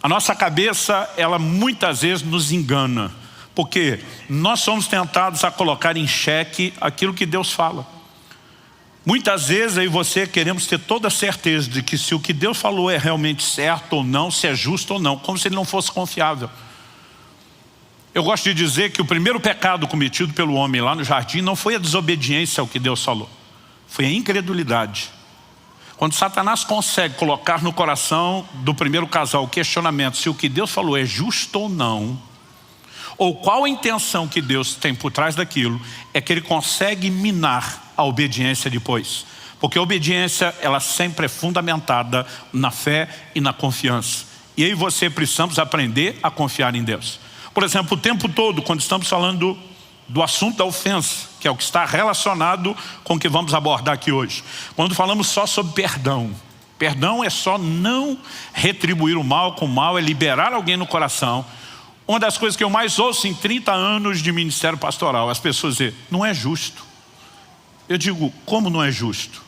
A nossa cabeça, ela muitas vezes nos engana, porque nós somos tentados a colocar em xeque aquilo que Deus fala. Muitas vezes eu e você queremos ter toda a certeza de que se o que Deus falou é realmente certo ou não, se é justo ou não, como se ele não fosse confiável. Eu gosto de dizer que o primeiro pecado cometido pelo homem lá no jardim não foi a desobediência ao que Deus falou, foi a incredulidade. Quando Satanás consegue colocar no coração do primeiro casal o questionamento se o que Deus falou é justo ou não, ou qual a intenção que Deus tem por trás daquilo, é que ele consegue minar a obediência depois. Porque a obediência, ela sempre é fundamentada na fé e na confiança. E aí você precisamos aprender a confiar em Deus. Por exemplo, o tempo todo, quando estamos falando do assunto da ofensa, que é o que está relacionado com o que vamos abordar aqui hoje. Quando falamos só sobre perdão. Perdão é só não retribuir o mal com o mal, é liberar alguém no coração. Uma das coisas que eu mais ouço em 30 anos de ministério pastoral, as pessoas dizem, não é justo. Eu digo, como não é justo?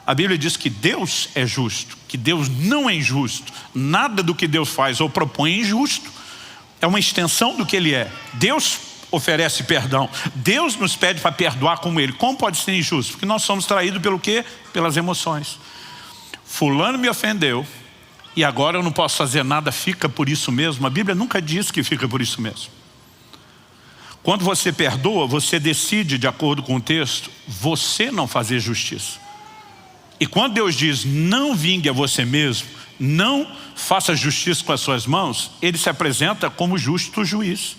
A Bíblia diz que Deus é justo, que Deus não é injusto. Nada do que Deus faz ou propõe é injusto. É uma extensão do que Ele é. Deus oferece perdão. Deus nos pede para perdoar como Ele. Como pode ser injusto? Porque nós somos traídos pelo quê? Pelas emoções. Fulano me ofendeu e agora eu não posso fazer nada, fica por isso mesmo. A Bíblia nunca diz que fica por isso mesmo. Quando você perdoa, você decide, de acordo com o texto, você não fazer justiça. E quando Deus diz, não vingue a você mesmo, não faça justiça com as suas mãos, Ele se apresenta como justo juiz.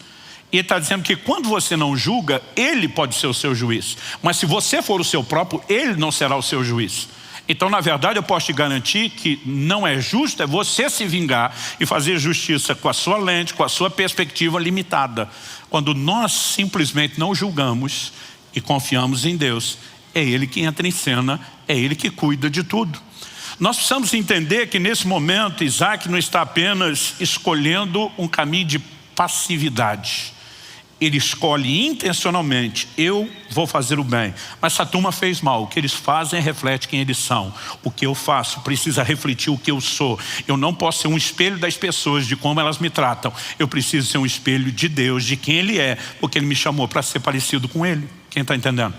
E Ele está dizendo que quando você não julga, Ele pode ser o seu juiz. Mas se você for o seu próprio, Ele não será o seu juiz. Então, na verdade, eu posso te garantir que não é justo, é você se vingar e fazer justiça com a sua lente, com a sua perspectiva limitada. Quando nós simplesmente não julgamos e confiamos em Deus, é Ele que entra em cena, é Ele que cuida de tudo. Nós precisamos entender que nesse momento Isaac não está apenas escolhendo um caminho de passividade. Ele escolhe intencionalmente, eu vou fazer o bem. Mas essa turma fez mal, o que eles fazem reflete quem eles são. O que eu faço precisa refletir o que eu sou. Eu não posso ser um espelho das pessoas, de como elas me tratam. Eu preciso ser um espelho de Deus, de quem Ele é, porque Ele me chamou para ser parecido com Ele. Quem está entendendo?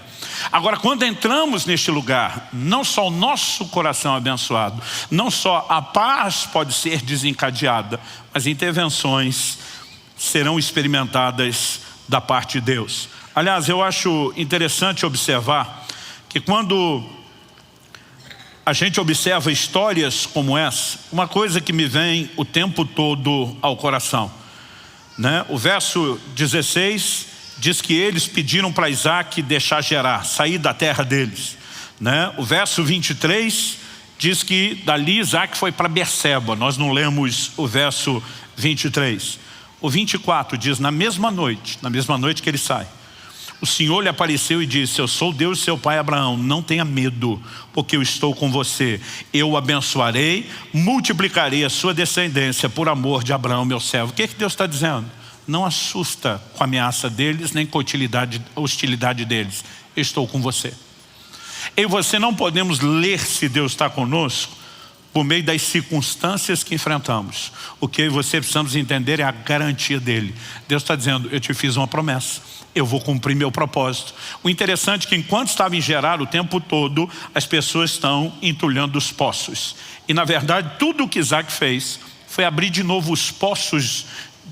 Agora, quando entramos neste lugar, não só o nosso coração é abençoado, não só a paz pode ser desencadeada, mas intervenções serão experimentadas da parte de Deus. Aliás, eu acho interessante observar que quando a gente observa histórias como essa, uma coisa que me vem o tempo todo ao coração, né? O verso 16 diz que eles pediram para Isaac deixar Gerar, sair da terra deles, né? O verso 23 diz que dali Isaac foi para Berseba. Nós não lemos o verso 23. O 24 diz, na mesma noite que ele sai, o Senhor lhe apareceu e disse, eu sou o Deus de seu pai Abraão, não tenha medo, porque eu estou com você. Eu o abençoarei, multiplicarei a sua descendência por amor de Abraão, meu servo. O que Deus está dizendo? Não assusta com a ameaça deles, nem com a hostilidade deles. Eu estou com você. Eu e você não podemos ler se Deus está conosco por meio das circunstâncias que enfrentamos. O que eu e você precisamos entender é a garantia dele. Deus está dizendo, eu te fiz uma promessa, eu vou cumprir meu propósito. O interessante é que enquanto estava em Gerar o tempo todo, as pessoas estão entulhando os poços. E na verdade tudo o que Isaac fez foi abrir de novo os poços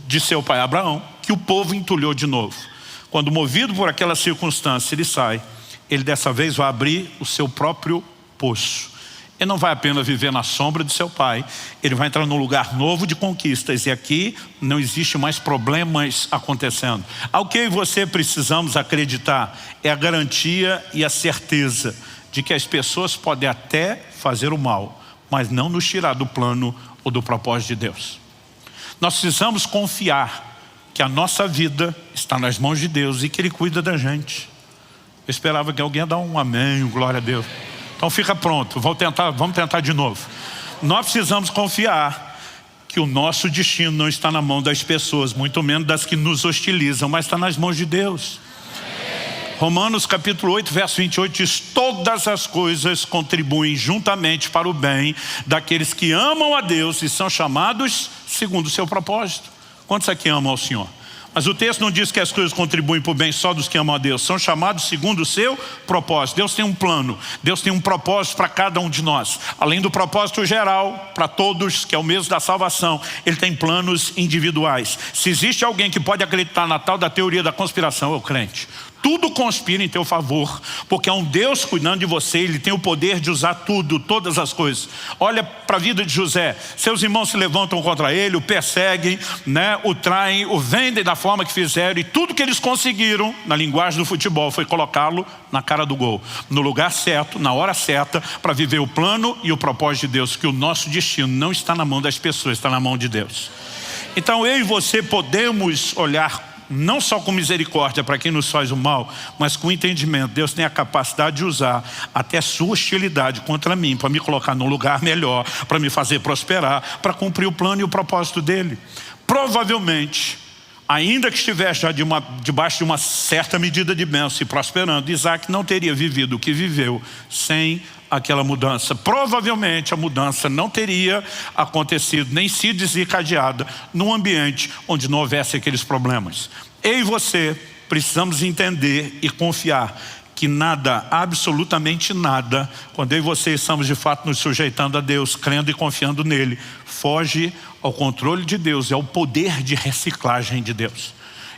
de seu pai Abraão, que o povo entulhou de novo. Quando movido por aquela circunstância ele sai, ele dessa vez vai abrir o seu próprio poço. Ele não vai apenas viver na sombra de seu pai, ele vai entrar num lugar novo de conquistas. E aqui não existe mais problemas acontecendo. Ao que eu e você precisamos acreditar é a garantia e a certeza de que as pessoas podem até fazer o mal, mas não nos tirar do plano ou do propósito de Deus. Nós precisamos confiar que a nossa vida está nas mãos de Deus e que Ele cuida da gente. Eu esperava que alguém ia dar um amém, glória a Deus. Então fica pronto, vamos tentar de novo. Nós precisamos confiar que o nosso destino não está na mão das pessoas, muito menos das que nos hostilizam, mas está nas mãos de Deus. Romanos capítulo 8, verso 28 diz: todas as coisas contribuem juntamente para o bem daqueles que amam a Deus e são chamados segundo o seu propósito. Quantos aqui amam ao Senhor? Mas o texto não diz que as coisas contribuem para o bem só dos que amam a Deus. São chamados segundo o seu propósito. Deus tem um plano. Deus tem um propósito para cada um de nós. Além do propósito geral, para todos, que é o mesmo da salvação, Ele tem planos individuais. Se existe alguém que pode acreditar na tal da teoria da conspiração, é o crente. Tudo conspira em teu favor, porque há um Deus cuidando de você. Ele tem o poder de usar tudo, todas as coisas. Olha para a vida de José. Seus irmãos se levantam contra ele, o perseguem, o traem, o vendem da forma que fizeram, e tudo que eles conseguiram, na linguagem do futebol, foi colocá-lo na cara do gol, no lugar certo, na hora certa, para viver o plano e o propósito de Deus. Que o nosso destino não está na mão das pessoas, está na mão de Deus. Então eu e você podemos olhar não só com misericórdia para quem nos faz o mal, mas com entendimento. Deus tem a capacidade de usar até sua hostilidade contra mim, para me colocar num lugar melhor, para me fazer prosperar, para cumprir o plano e o propósito dele. Provavelmente, ainda que estivesse já debaixo de uma certa medida de bênção e prosperando, Isaac não teria vivido o que viveu sem aquela mudança. Provavelmente a mudança não teria acontecido, nem sido desencadeada num ambiente onde não houvesse aqueles problemas. Eu e você precisamos entender e confiar que nada, absolutamente nada, quando eu e você estamos de fato nos sujeitando a Deus, crendo e confiando nele, foge ao controle de Deus, é o poder de reciclagem de Deus.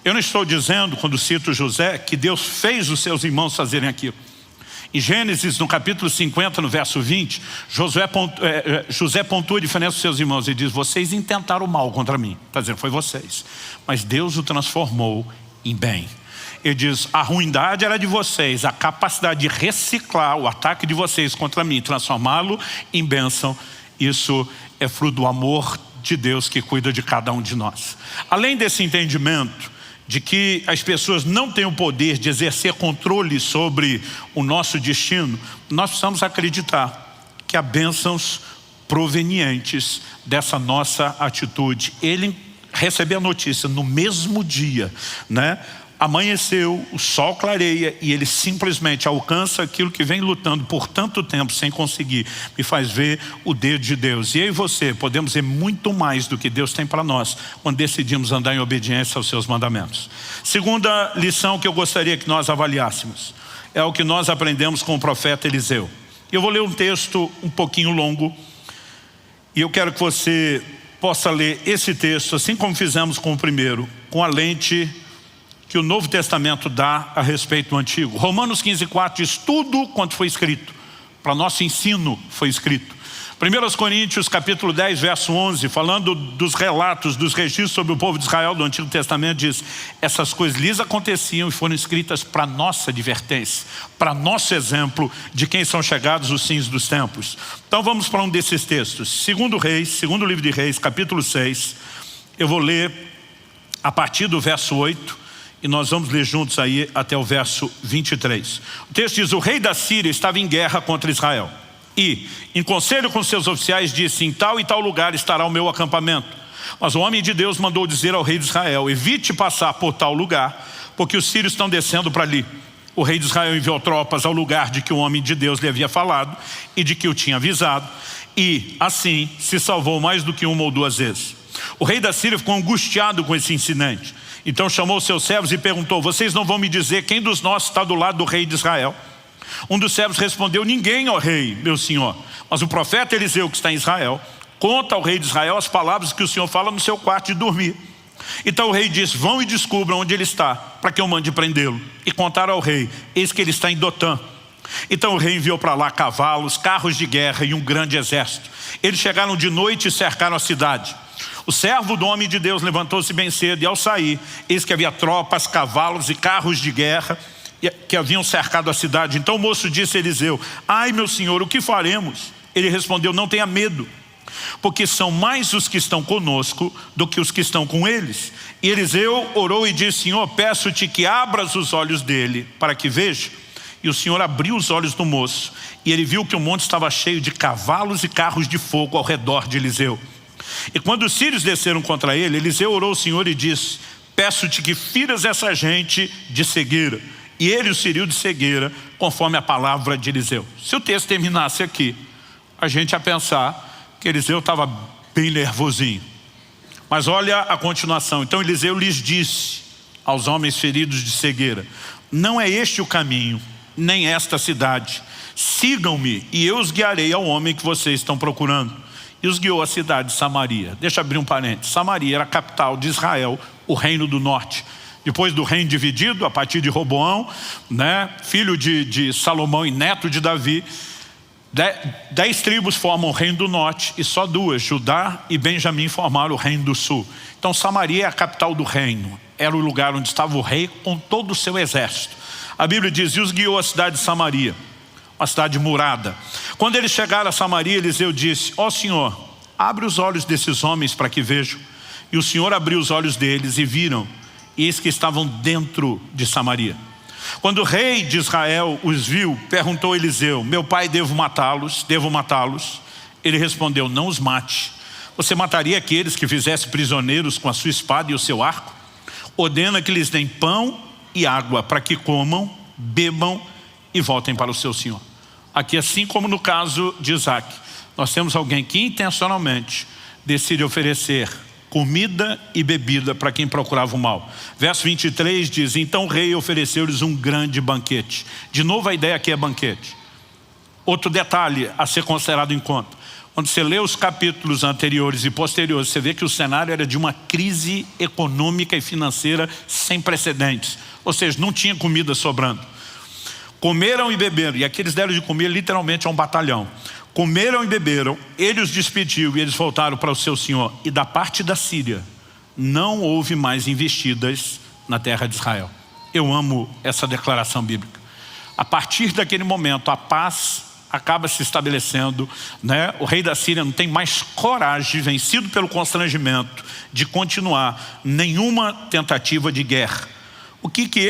Eu não estou dizendo, quando cito José, que Deus fez os seus irmãos fazerem aquilo. Em Gênesis, no capítulo 50, no verso 20, José pontua a diferença dos seus irmãos e diz: vocês intentaram o mal contra mim. Está dizendo, foi vocês. Mas Deus o transformou em bem. Ele diz, a ruindade era de vocês, a capacidade de reciclar o ataque de vocês contra mim, transformá-lo em bênção. Isso é fruto do amor de Deus que cuida de cada um de nós. Além desse entendimento de que as pessoas não têm o poder de exercer controle sobre o nosso destino, nós precisamos acreditar que há bênçãos provenientes dessa nossa atitude. Ele recebeu a notícia no mesmo dia, amanheceu, o sol clareia e ele simplesmente alcança aquilo que vem lutando por tanto tempo sem conseguir. Me faz ver o dedo de Deus. E eu e você podemos ver muito mais do que Deus tem para nós quando decidimos andar em obediência aos seus mandamentos. Segunda lição que eu gostaria que nós avaliássemos é o que nós aprendemos com o profeta Eliseu. Eu vou ler um texto um pouquinho longo e eu quero que você possa ler esse texto, assim como fizemos com o primeiro, com a lente que o Novo Testamento dá a respeito do Antigo. Romanos 15:4 diz: tudo quanto foi escrito, para nosso ensino foi escrito. 1 Coríntios capítulo 10, verso 11, falando dos relatos, dos registros sobre o povo de Israel do Antigo Testamento, diz: essas coisas lhes aconteciam e foram escritas para nossa advertência, para nosso exemplo de quem são chegados os fins dos tempos. Então vamos para um desses textos. Segundo livro de Reis, capítulo 6, eu vou ler a partir do verso 8, e nós vamos ler juntos aí até o verso 23. O texto diz: o rei da Síria estava em guerra contra Israel. E, em conselho com seus oficiais, disse: em tal e tal lugar estará o meu acampamento. Mas o homem de Deus mandou dizer ao rei de Israel: evite passar por tal lugar, porque os sírios estão descendo para ali. O rei de Israel enviou tropas ao lugar de que o homem de Deus lhe havia falado e de que o tinha avisado. E, assim, se salvou mais do que uma ou duas vezes. O rei da Síria ficou angustiado com esse incidente. Então chamou seus servos e perguntou: vocês não vão me dizer quem dos nossos está do lado do rei de Israel? Um dos servos respondeu: ninguém, ó rei, meu senhor. Mas o profeta Eliseu, que está em Israel, conta ao rei de Israel as palavras que o senhor fala no seu quarto de dormir. Então o rei disse: vão e descubram onde ele está, para que eu mande prendê-lo. E contaram ao rei: eis que ele está em Dotã. Então o rei enviou para lá cavalos, carros de guerra e um grande exército. Eles chegaram de noite e cercaram a cidade. O servo do homem de Deus levantou-se bem cedo e, ao sair, eis que havia tropas, cavalos e carros de guerra que haviam cercado a cidade. Então o moço disse a Eliseu: ai, meu senhor, o que faremos? Ele respondeu: não tenha medo, porque são mais os que estão conosco do que os que estão com eles. E Eliseu orou e disse: Senhor, peço-te que abras os olhos dele para que veja. E o Senhor abriu os olhos do moço, e ele viu que o monte estava cheio de cavalos e carros de fogo ao redor de Eliseu. E quando os sírios desceram contra ele, Eliseu orou ao Senhor e disse: peço-te que firas essa gente de cegueira. e ele os feriu de cegueira, conforme a palavra de Eliseu. Se o texto terminasse aqui, a gente ia pensar que Eliseu estava bem nervosinho. Mas olha a continuação. Então Eliseu lhes disse aos homens feridos de cegueira: não é este o caminho, nem esta cidade. Sigam-me e eu os guiarei ao homem que vocês estão procurando. E os guiou à cidade de Samaria. Deixa eu abrir um parênteses. Samaria era a capital de Israel, o reino do norte. Depois do reino dividido, a partir de Roboão, filho de Salomão e neto de Davi, 10 tribos formam o reino do norte e só 2, Judá e Benjamim, formaram o reino do sul. Então Samaria é a capital do reino. Era o lugar onde estava o rei com todo o seu exército. A Bíblia diz: e os guiou à cidade de Samaria, uma cidade murada. Quando eles chegaram a Samaria, Eliseu disse: ó Senhor, abre os olhos desses homens para que vejam. E o Senhor abriu os olhos deles e viram, e eis que estavam dentro de Samaria. Quando o rei de Israel os viu, perguntou a Eliseu: meu pai, devo matá-los? Ele respondeu: não os mate. Você mataria aqueles que fizesse prisioneiros com a sua espada e o seu arco? Ordena que lhes deem pão e água para que comam, bebam e voltem para o seu senhor. Aqui, assim como no caso de Isaac, nós temos alguém que intencionalmente decide oferecer comida e bebida para quem procurava o mal. Verso 23 diz: então o rei ofereceu-lhes um grande banquete. De novo a ideia aqui é banquete. Outro detalhe a ser considerado em conta: quando você lê os capítulos anteriores e posteriores, você vê que o cenário era de uma crise econômica e financeira sem precedentes. Ou seja, não tinha comida sobrando. Comeram e beberam, e aqui eles deram de comer literalmente a um batalhão. Comeram e beberam, ele os despediu e eles voltaram para o seu senhor. E da parte da Síria, não houve mais investidas na terra de Israel. Eu amo essa declaração bíblica. A partir daquele momento, a paz acaba se estabelecendo, O rei da Síria não tem mais coragem, vencido pelo constrangimento, de continuar nenhuma tentativa de guerra. O que